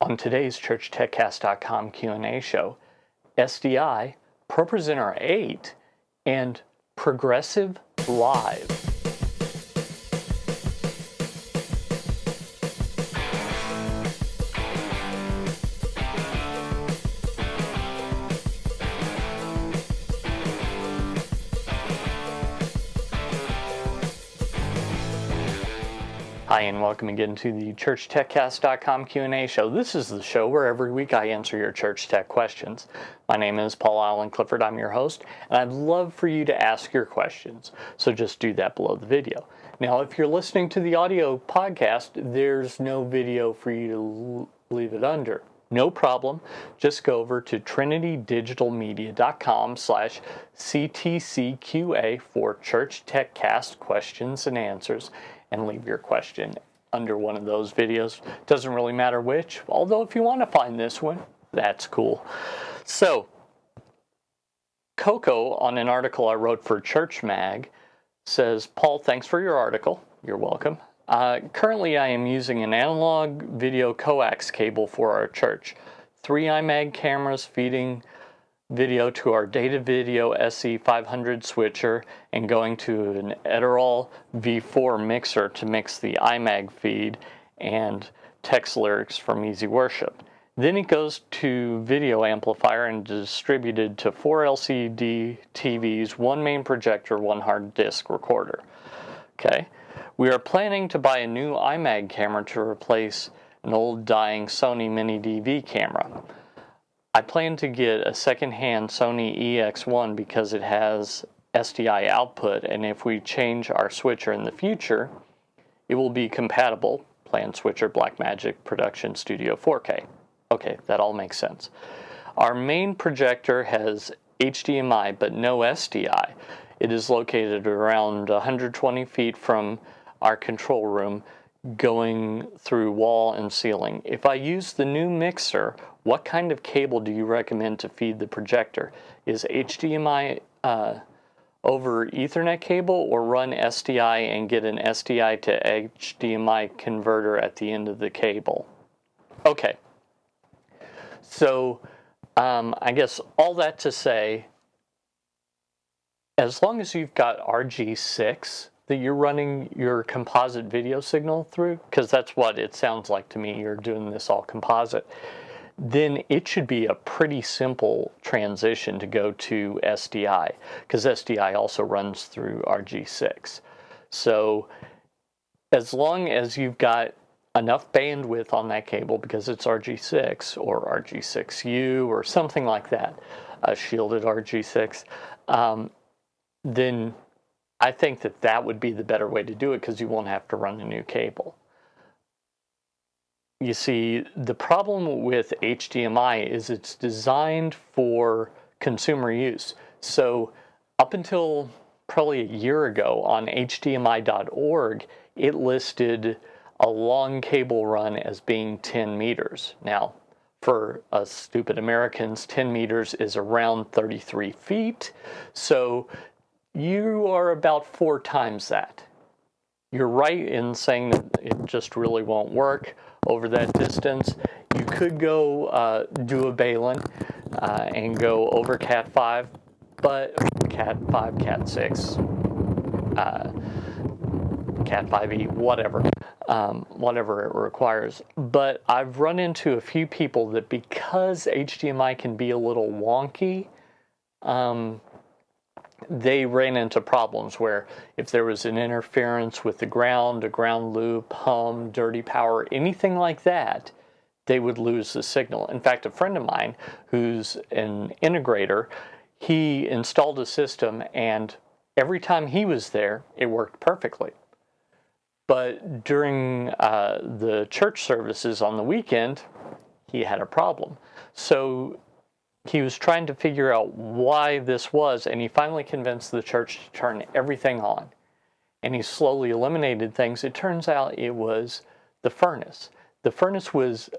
On today's ChurchTechCast.com Q&A show, SDI, ProPresenter 8, and Progressive Live. Hi, and welcome again to the ChurchTechCast.com Q&A show. This is the show where every week I answer your church tech questions. My name is Paul Allen Clifford. I'm your host, and I'd love for you to ask your questions. So just do that below the video. Now, if you're listening to the audio podcast, there's no video for you to leave it under. No problem. Just go over to trinitydigitalmedia.com/CTCQA for Church Tech Cast questions and answers, and leave your question under one of those videos. Doesn't really matter which, although if you want to find this one, that's cool. So, Koko, on an article I wrote for ChurchMag, says, Paul, thanks for your article. You're welcome. Currently, I am using an analog video coax cable for our church. 3 IMAG cameras feeding video to our datavideo SE500 switcher and going to an Edirol V4 mixer to mix the IMAG feed and text lyrics from EasyWorship. Then it goes to video amplifier and distributed to 4 LCD TVs, 1 main projector, 1 hard disk recorder. Okay. We are planning to buy a new IMAG camera to replace an old dying Sony miniDV camera. I plan to get a second-hand Sony EX1 because it has SDI output, and if we change our switcher in the future, it will be compatible. Plan switcher, BlackMagic, Production Studio 4K. Okay, that all makes sense. Our main projector has HDMI but no SDI. It is located around 120 feet from our control room, going through wall and ceiling. If I use the new mixer, what kind of cable do you recommend to feed the projector? Is HDMI over Ethernet cable, or run SDI and get an SDI to HDMI converter at the end of the cable? Okay, so I guess all that to say, as long as you've got RG6 that you're running your composite video signal through, because that's what it sounds like to me, you're doing this all composite, then it should be a pretty simple transition to go to SDI, because SDI also runs through RG6. So as long as you've got enough bandwidth on that cable, because it's RG6 or RG6U or something like that, a shielded RG6, then I think that that would be the better way to do it, because you won't have to run a new cable. You see, the problem with HDMI is it's designed for consumer use. So up until probably a year ago on HDMI.org, it listed a long cable run as being 10 meters. Now, for us stupid Americans, 10 meters is around 33 feet. So you are about 4 times that. You're right in saying that it just really won't work over that distance. You could go do a Balin and go over Cat 5, but Cat 5, Cat 6, Cat 5e, whatever it requires. But I've run into a few people that, because HDMI can be a little wonky, they ran into problems where if there was an interference with the ground, a ground loop, hum, dirty power, anything like that, they would lose the signal. In fact, a friend of mine who's an integrator, he installed a system, and every time he was there, it worked perfectly. But during the church services on the weekend, he had a problem. So he was trying to figure out why this was, and he finally convinced the church to turn everything on. And he slowly eliminated things. It turns out it was the furnace. The furnace was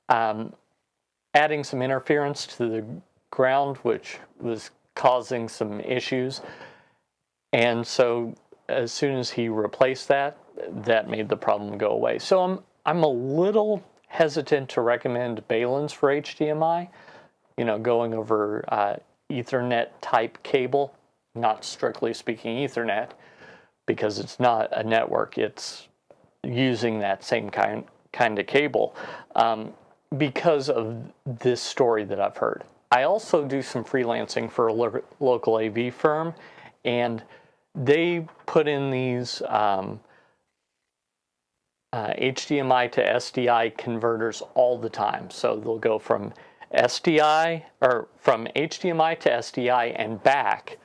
adding some interference to the ground, which was causing some issues. And so as soon as he replaced that, that made the problem go away. So I'm a little hesitant to recommend balun for HDMI, you know, going over Ethernet type cable, not strictly speaking Ethernet, because it's not a network, it's using that same kind of cable, because of this story that I've heard. I also do some freelancing for a local AV firm, and they put in these HDMI to SDI converters all the time. So they'll go from SDI or from HDMI to SDI and back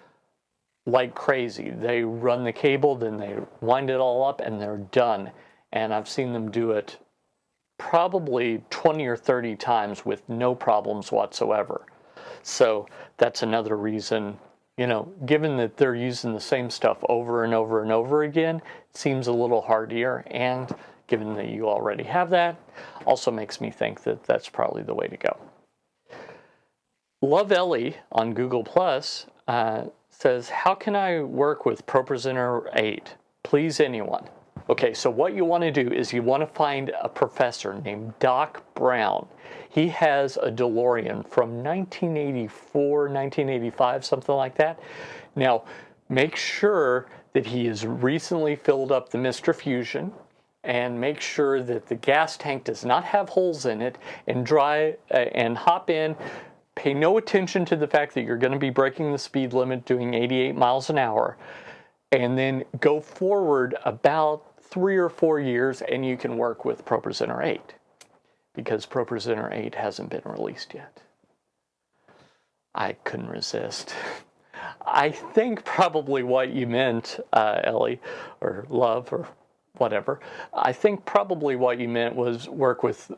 like crazy. They run the cable, then they wind it all up, and they're done. And I've seen them do it probably 20 or 30 times with no problems whatsoever. So that's another reason, you know, given that they're using the same stuff over and over and over again, it seems a little hardier, and given that you already have that, also makes me think that that's probably the way to go. Love Ellie on Google Plus says, how can I work with ProPresenter 8? Please, anyone. Okay, so what you want to do is you want to find a professor named Doc Brown. He has a DeLorean from 1984, 1985, something like that. Now, make sure that he has recently filled up the Mr. Fusion, and make sure that the gas tank does not have holes in it, and hop in. Pay no attention to the fact that you're going to be breaking the speed limit doing 88 miles an hour, and then go forward about 3 or 4 years, and you can work with ProPresenter 8, because ProPresenter 8 hasn't been released yet. I couldn't resist. I think probably what you meant, Ellie, or Love, or whatever, I think probably what you meant was work with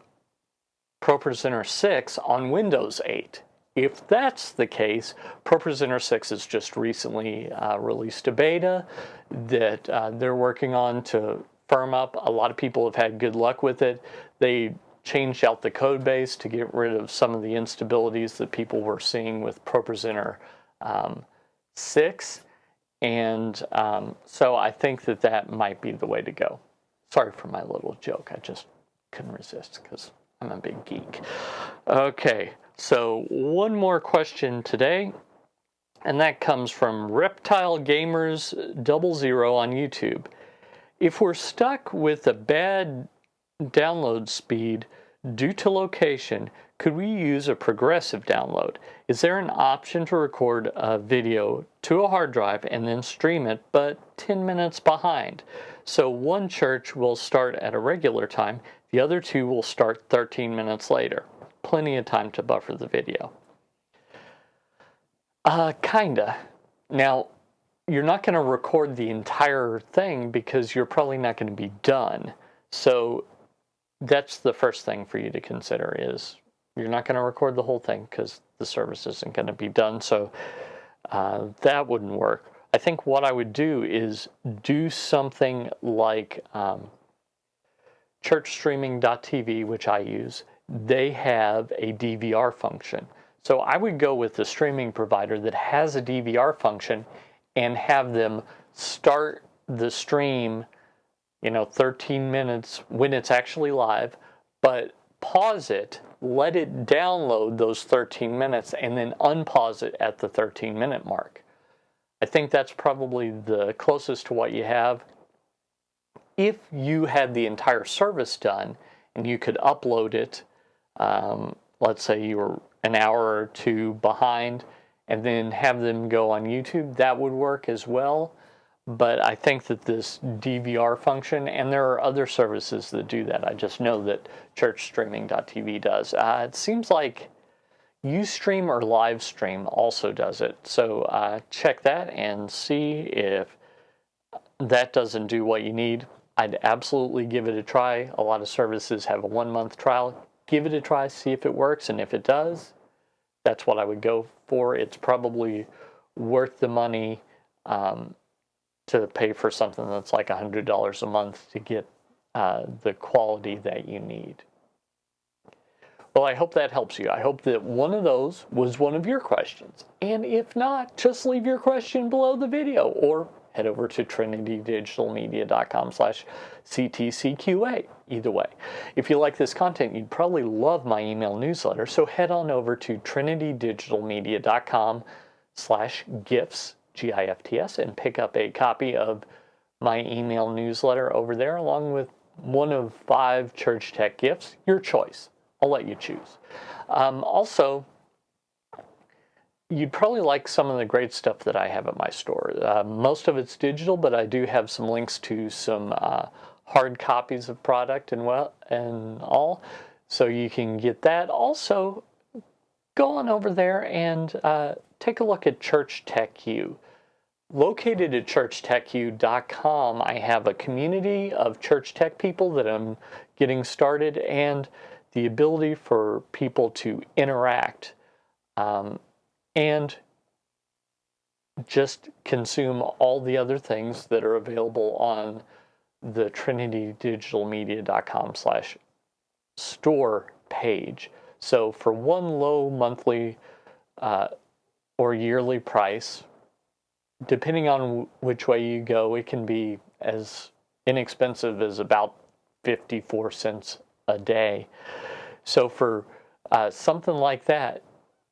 ProPresenter 6 on Windows 8. If that's the case, ProPresenter 6 has just recently released a beta that they're working on to firm up. A lot of people have had good luck with it. They changed out the code base to get rid of some of the instabilities that people were seeing with ProPresenter 6. And so I think that that might be the way to go. Sorry for my little joke. I just couldn't resist because I'm a big geek. Okay, so one more question today, and that comes from Reptile Gamers 00 on YouTube. If we're stuck with a bad download speed due to location, could we use a progressive download? Is there an option to record a video to a hard drive and then stream it, but 10 minutes behind? So one church will start at a regular time, the other two will start 13 minutes later. Plenty of time to buffer the video. Kinda. Now, you're not going to record the entire thing because you're probably not going to be done. So that's the first thing for you to consider is you're not going to record the whole thing because the service isn't going to be done. So that wouldn't work. I think what I would do is do something like ChurchStreaming.tv, which I use. They have a DVR function. So I would go with the streaming provider that has a DVR function and have them start the stream, 13 minutes when it's actually live, but pause it, let it download those 13 minutes, and then unpause it at the 13-minute mark. I think that's probably the closest to what you have. If you had the entire service done and you could upload it, let's say you were an hour or two behind, and then have them go on YouTube, that would work as well. But I think that this DVR function, and there are other services that do that. I just know that ChurchStreaming.tv does. It seems like Ustream or Livestream also does it. So check that and see if that doesn't do what you need. I'd absolutely give it a try. A lot of services have a 1-month trial. Give it a try, see if it works, and if it does, that's what I would go for. It's probably worth the money to pay for something that's like $100 a month to get the quality that you need. Well, I hope that helps you. I hope that one of those was one of your questions. And if not, just leave your question below the video, or head over to trinitydigitalmedia.com/CTCQA. Either way. If you like this content, you'd probably love my email newsletter, so head on over to trinitydigitalmedia.com/gifts, GIFTS, and pick up a copy of my email newsletter over there, along with one of 5 Church Tech gifts, your choice. I'll let you choose. Also, you'd probably like some of the great stuff that I have at my store. Most of it's digital, but I do have some links to some hard copies of product and all, so you can get that. Also, go on over there and take a look at Church Tech U. Located at ChurchTCQ151218, I have a community of Church Tech people that I'm getting started, and the ability for people to interact and just consume all the other things that are available on the trinitydigitalmedia.com/store page. So for one low monthly or yearly price, depending on which way you go, it can be as inexpensive as about 54 cents a day. So for something like that,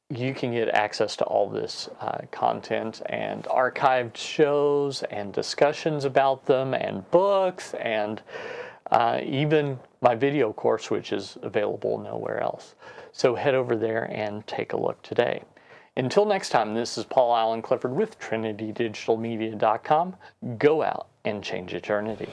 you can get access to all this content and archived shows and discussions about them and books and even my video course, which is available nowhere else. So head over there and take a look today. Until next time, this is Paul Allen Clifford with trinitydigitalmedia.com. Go out and change eternity.